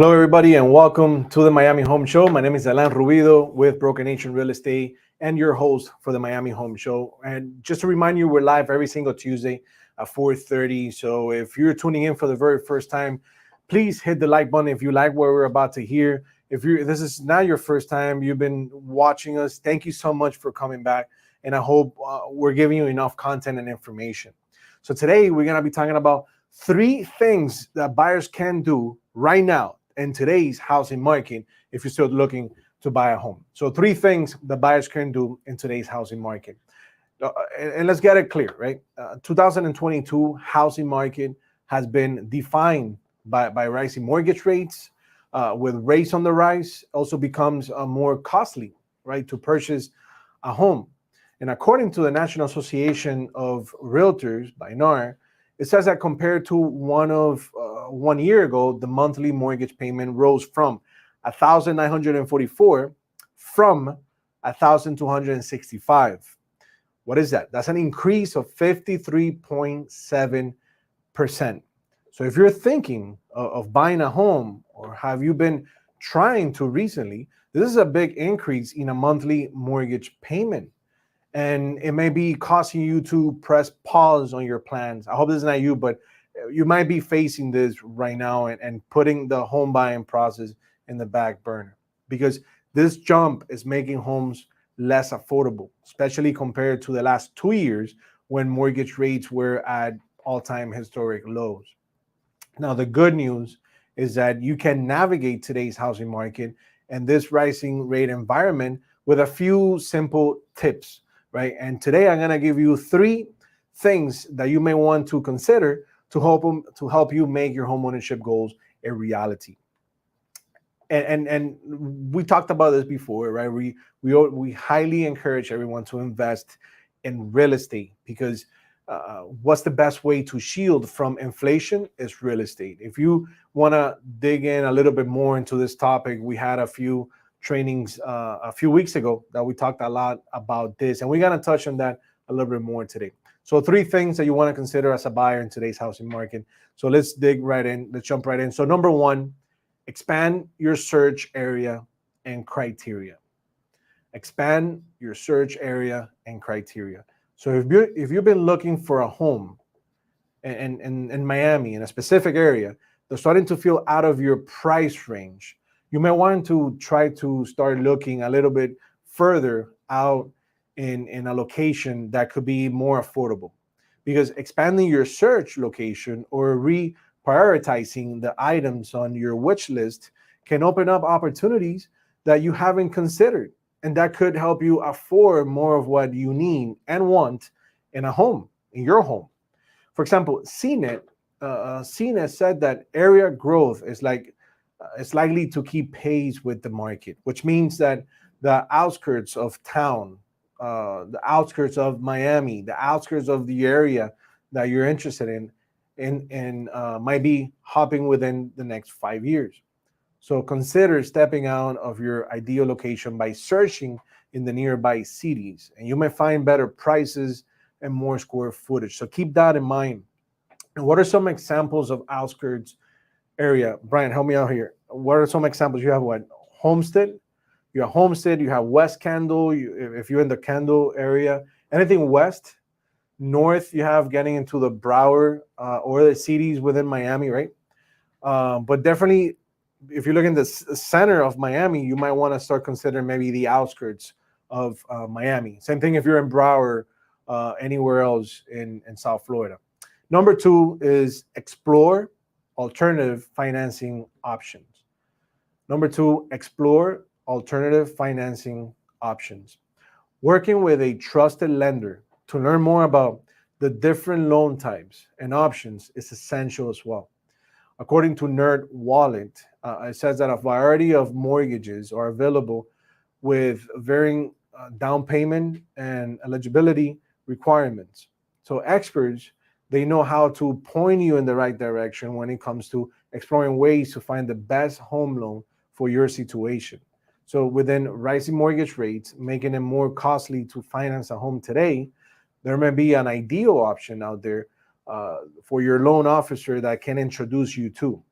Hello, everybody, and welcome to the Miami Home Show. My name is Alan Rubido with Broken Nation Real Estate and your host for the Miami Home Show. And just to remind you, we're live every single Tuesday at 4:30. So if you're tuning in for the very first time, please hit the like button if you like what we're about to hear. If this is not your first time, you've been watching us, thank you so much for coming back. And I hope we're giving you enough content and information. So today we're going to be talking about 3 things that buyers can do right now in today's housing market if you're still looking to buy a home. So 3 things that buyers can do in today's housing market. And let's get it clear, right? 2022 housing market has been defined by rising mortgage rates. With rates on the rise, also becomes more costly, right, to purchase a home. And according to the National Association of Realtors, by NAR, it says that compared to 1 year ago, the monthly mortgage payment rose from $1,944 from $1,265. What is that? That's an increase of 53.7%. So if you're thinking of buying a home, or have you been trying to recently, this is a big increase in a monthly mortgage payment. And it may be causing you to press pause on your plans. I hope this is not you, but you might be facing this right now and putting the home buying process in the back burner, because this jump is making homes less affordable, especially compared to the last 2 years when mortgage rates were at all-time historic lows. Now, the good news is that you can navigate today's housing market and this rising rate environment with a few simple tips, right? And today I'm going to give you 3 things that you may want to consider to help you make your homeownership goals a reality. And we talked about this before, right? We highly encourage everyone to invest in real estate, because what's the best way to shield from inflation is real estate. If you want to dig in a little bit more into this topic, we had a few trainings a few weeks ago that we talked a lot about this, and we're going to touch on that a little bit more today. So 3 things that you want to consider as a buyer in today's housing market. So let's dig right in. Let's jump right in. So number 1, expand your search area and criteria. Expand your search area and criteria. So if you've been looking for a home in Miami, in a specific area, they're starting to feel out of your price range, you may want to try to start looking a little bit further out in a location that could be more affordable, because expanding your search location or reprioritizing the items on your wish list can open up opportunities that you haven't considered, and that could help you afford more of what you need and want in a home, in your home. For example, CNET said that area growth is likely to keep pace with the market, which means that the outskirts of town, the outskirts of Miami, the outskirts of the area that you're interested in might be hopping within the next 5 years. So consider stepping out of your ideal location by searching in the nearby cities, and you may find better prices and more square footage. So keep that in mind. And what are some examples of outskirts area? Brian, help me out here. What are some examples? You have what? Homestead. You have Homestead. You have West Kendall. If you're in the Kendall area, anything west, north, you have getting into the Broward or the cities within Miami, right? But definitely, if you look in the center of Miami, you might want to start considering maybe the outskirts of Miami. Same thing if you're in Broward, anywhere else in South Florida. Number 2 is explore alternative financing options. Number 2, explore alternative financing options. Working with a trusted lender to learn more about the different loan types and options is essential as well. According to Nerd Wallet, it says that a variety of mortgages are available with varying down payment and eligibility requirements. So experts, they know how to point you in the right direction when it comes to exploring ways to find the best home loan for your situation. So within rising mortgage rates, making it more costly to finance a home today, there may be an ideal option out there for your loan officer that can introduce you to.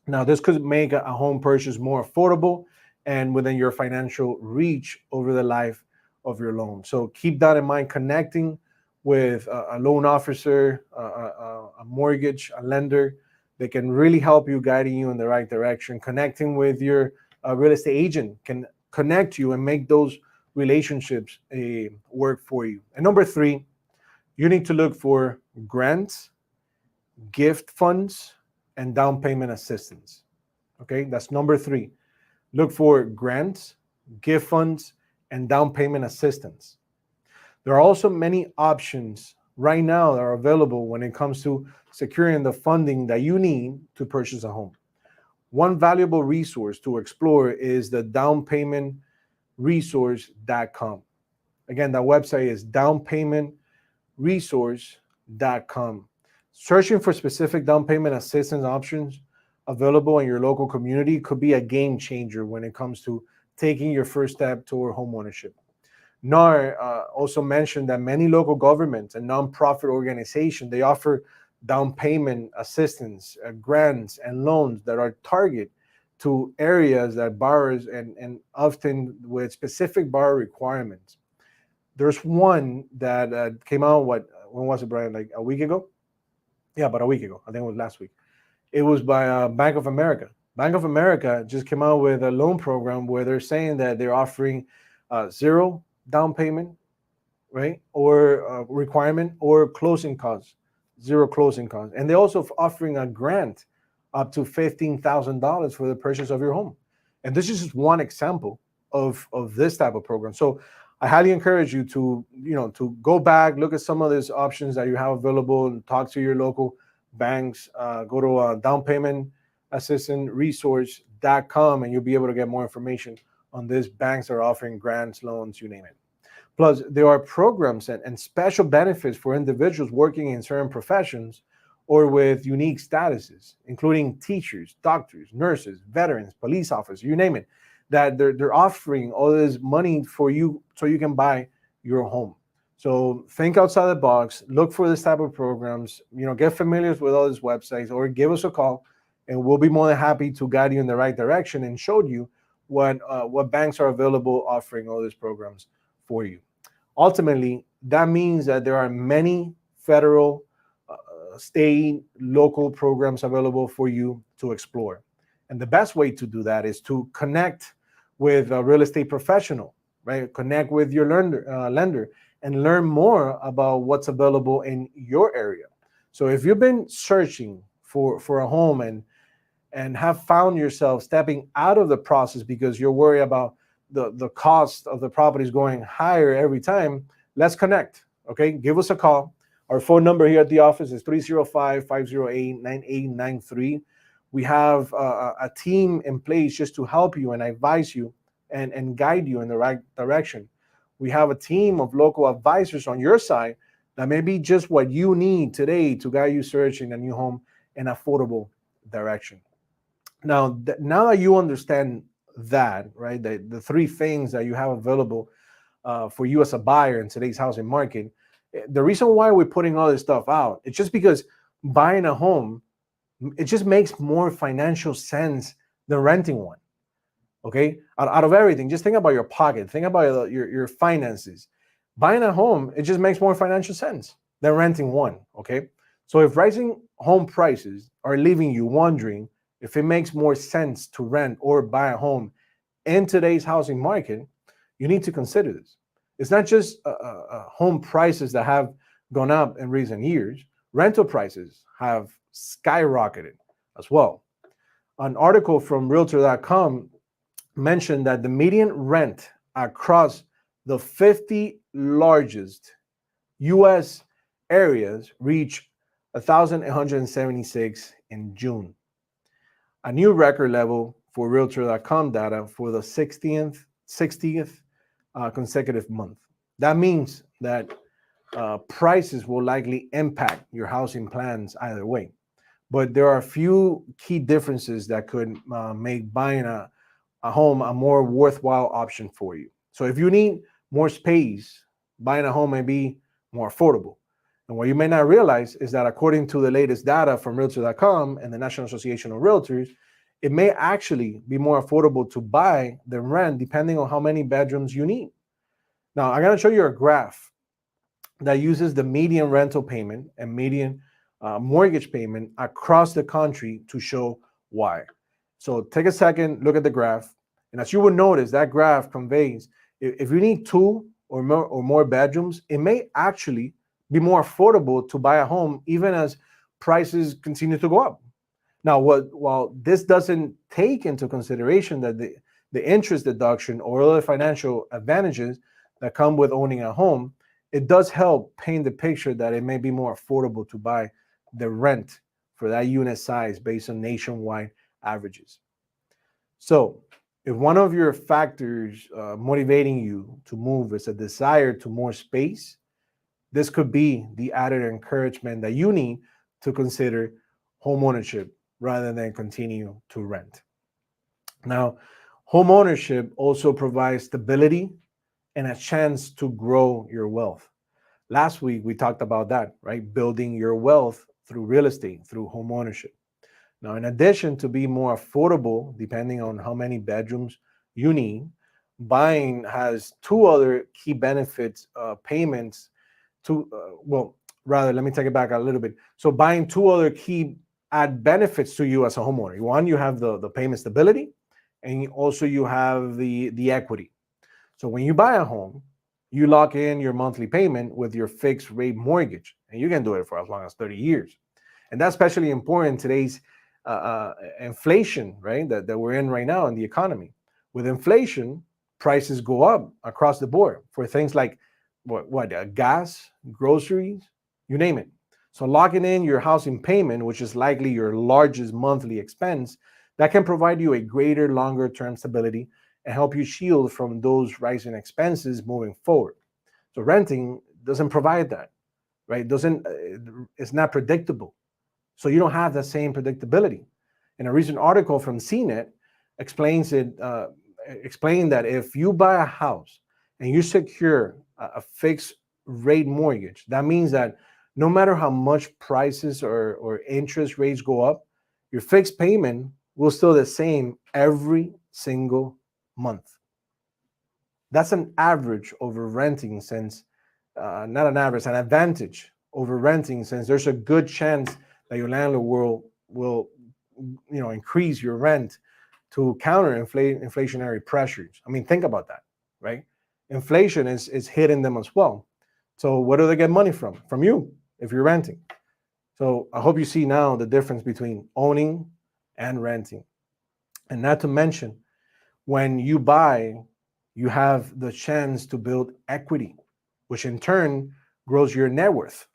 Now, this could make a home purchase more affordable and within your financial reach over the life of your loan. So keep that in mind. Connecting with a loan officer, a mortgage, a lender, they can really help you, guiding you in the right direction. Connecting with your real estate agent can connect you and make those relationships work for you. And number three, you need to look for grants, gift funds, and down payment assistance. Okay, that's number three. Look for grants, gift funds, and down payment assistance. There are also many options right now that are available when it comes to securing the funding that you need to purchase a home. One valuable resource to explore is the downpaymentresource.com. Again, that website is downpaymentresource.com. Searching for specific down payment assistance options available in your local community could be a game changer when it comes to taking your first step toward homeownership. NAR also mentioned that many local governments and nonprofit organizations, they offer down payment assistance, grants, and loans that are targeted to areas that borrowers and often with specific borrower requirements. There's one that came out, when was it, Brian? Like a week ago? Yeah, about a week ago. I think it was last week. It was by Bank of America. Bank of America just came out with a loan program where they're saying that they're offering zero down payment, right, or requirement, or closing costs, zero closing costs, and they're also offering a grant up to $15,000 for the purchase of your home. And this is just one example of this type of program. So I highly encourage you to to go back, look at some of these options that you have available, and talk to your local banks. Go to down payment assistant resource.com, and you'll be able to get more information on these banks that are offering grants, loans, you name it. Plus, there are programs and special benefits for individuals working in certain professions or with unique statuses, including teachers, doctors, nurses, veterans, police officers, you name it, that they're offering all this money for you so you can buy your home. So think outside the box, look for this type of programs, get familiar with all these websites, or give us a call, and we'll be more than happy to guide you in the right direction and show you what banks are available offering all these programs for you. Ultimately, that means that there are many federal, state, local programs available for you to explore. And the best way to do that is to connect with a real estate professional, right? Connect with your lender and learn more about what's available in your area. So if you've been searching for a home and have found yourself stepping out of the process because you're worried about the cost of the properties going higher every time, let's connect, okay? Give us a call. Our phone number here at the office is 305-508-9893. We have a team in place just to help you and advise you and guide you in the right direction. We have a team of local advisors on your side that may be just what you need today to guide you searching a new home in affordable direction. Now that you understand that, right, the three things that you have available for you as a buyer in today's housing market, the reason why we're putting all this stuff out, it's just because buying a home, it just makes more financial sense than renting one. Okay, out of everything, just think about your pocket, think about your finances. Buying a home, it just makes more financial sense than renting one. Okay, so if rising home prices are leaving you wondering if it makes more sense to rent or buy a home in today's housing market, you need to consider this. It's not just home prices that have gone up in recent years. Rental prices have skyrocketed as well. An article from Realtor.com mentioned that the median rent across the 50 largest U.S. areas reached 1,176 in June, a new record level for Realtor.com data for the 60th consecutive month. That means that prices will likely impact your housing plans either way. But there are a few key differences that could make buying a home a more worthwhile option for you. So if you need more space, buying a home may be more affordable. And what you may not realize is that according to the latest data from Realtor.com and the National Association of Realtors, it may actually be more affordable to buy than rent, depending on how many bedrooms you need. Now, I'm going to show you a graph that uses the median rental payment and median mortgage payment across the country to show why. So take a second, look at the graph. And as you would notice, that graph conveys if you need two or more bedrooms, it may actually be more affordable to buy a home even as prices continue to go up. Now, while this doesn't take into consideration that the interest deduction or other financial advantages that come with owning a home, it does help paint the picture that it may be more affordable to buy the rent for that unit size based on nationwide averages. So, if one of your factors motivating you to move is a desire to more space, this could be the added encouragement that you need to consider home ownership rather than continue to rent. Now, home ownership also provides stability and a chance to grow your wealth. Last week, we talked about that, right? Building your wealth through real estate, through home ownership. Now, in addition to be more affordable, depending on how many bedrooms you need, buying has two other key benefits, payments to, rather, let me take it back a little bit. So buying two other key add benefits to you as a homeowner. One, you have the payment stability, and also you have the equity. So when you buy a home, you lock in your monthly payment with your fixed rate mortgage, and you can do it for as long as 30 years. And that's especially important in today's inflation, right? That we're in right now in the economy. With inflation, prices go up across the board for things like gas, groceries, you name it. So locking in your housing payment, which is likely your largest monthly expense, that can provide you a greater, longer term stability and help you shield from those rising expenses moving forward. So renting doesn't provide that, right? It's not predictable. So you don't have the same predictability. And a recent article from CNET explains explained that if you buy a house and you secure a fixed rate mortgage, that means that no matter how much prices or interest rates go up, your fixed payment will still the same every single month. That's an average over renting since, not an average, an advantage over renting since there's a good chance that your landlord will increase your rent to counter inflationary pressures. I mean, think about that, right? Inflation is hitting them as well. So where do they get money from? From you, if you're renting. So I hope you see now the difference between owning and renting. And not to mention, when you buy, you have the chance to build equity, which in turn grows your net worth.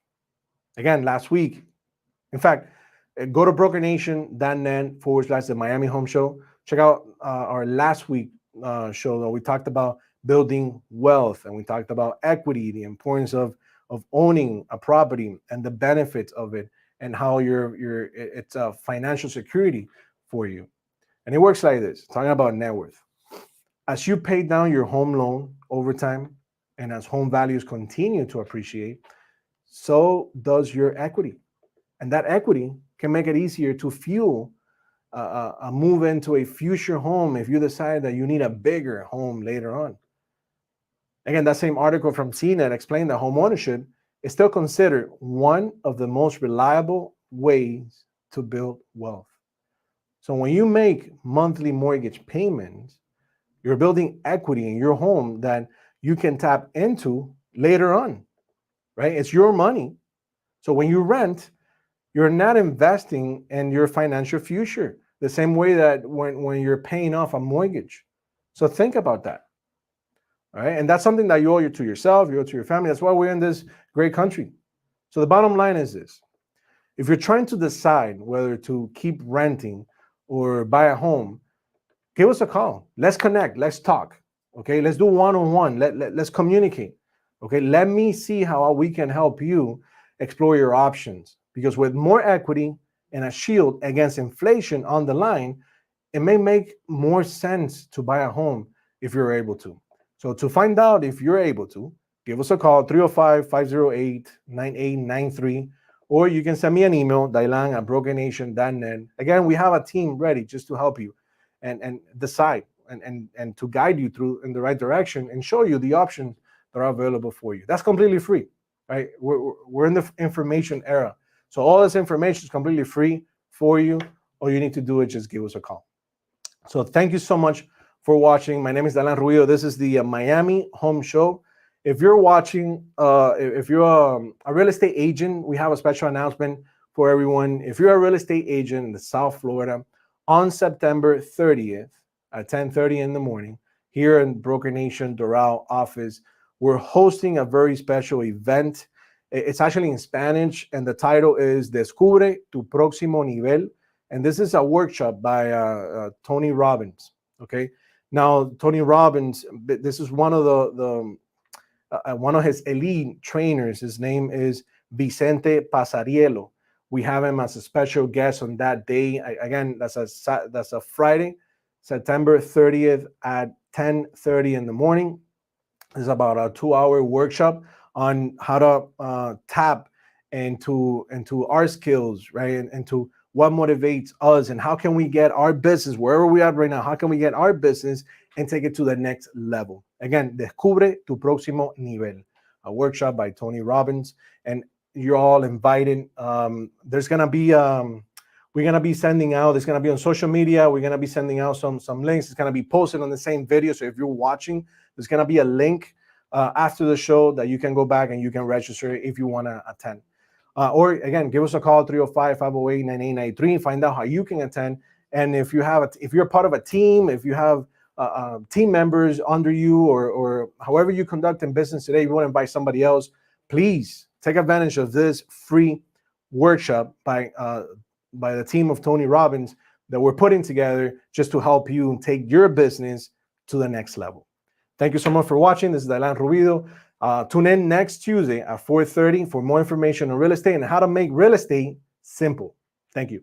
Again, last week, in fact, go to brokernation.net/, the Miami Home Show. Check out our last week show that we talked about building wealth, and we talked about equity, the importance of owning a property and the benefits of it, and how it's a financial security for you. And it works like this, talking about net worth. As you pay down your home loan over time, and as home values continue to appreciate, so does your equity. And that equity can make it easier to fuel a move into a future home if you decide that you need a bigger home later on. Again, that same article from CNET explained that home ownership is still considered one of the most reliable ways to build wealth. So when you make monthly mortgage payments, you're building equity in your home that you can tap into later on, right? It's your money. So when you rent, you're not investing in your financial future the same way that when you're paying off a mortgage. So think about that. All right. And that's something that you owe to yourself, you owe to your family. That's why we're in this great country. So the bottom line is this. If you're trying to decide whether to keep renting or buy a home, give us a call. Let's connect. Let's talk. Okay. Let's do one-on-one. Let's communicate. Okay. Let me see how we can help you explore your options. Because with more equity and a shield against inflation on the line, it may make more sense to buy a home if you're able to. So to find out if you're able to, give us a call, 305-508-9893, or you can send me an email, dailan@brokernation.net. Again, we have a team ready just to help you and decide and to guide you through in the right direction and show you the options that are available for you. That's completely free, right? We're in the information era. So all this information is completely free for you. All you need to do is just give us a call. So thank you so much for watching. My name is Dalan Ruido. This is the Miami Home Show. If you're watching, if you're a real estate agent, we have a special announcement for everyone. If you're a real estate agent in the South Florida, on September 30th at 10:30 in the morning, here in Broker Nation Doral office, we're hosting a very special event. It's actually in Spanish, and the title is Descubre tu próximo nivel. And this is a workshop by Tony Robbins. Okay, now Tony Robbins, this is one of one of his elite trainers. His name is Vicente Pasariello. We have him as a special guest on that day. Again, that's a Friday, September 30th at 10:30 in the morning. It's about a 2-hour workshop on how to tap into our skills, right? And to what motivates us and how can we get our business, wherever we are right now, how can we get our business and take it to the next level? Again, Descubre tu próximo nivel, a workshop by Tony Robbins, and you're all invited. There's gonna be we're gonna be sending out. It's gonna be on social media. We're gonna be sending out some links. It's gonna be posted on the same video. So if you're watching, there's gonna be a link after the show that you can go back and you can register if you want to attend. Or again, give us a call, 305-508-9893. Find out how you can attend. And if you're part of a team, if you have team members under you, or however you conduct in business today, you want to invite somebody else, please take advantage of this free workshop by the team of Tony Robbins that we're putting together just to help you take your business to the next level. Thank you so much for watching. This is Dalan Rubido. Tune in next Tuesday at 4:30 for more information on real estate and how to make real estate simple. Thank you.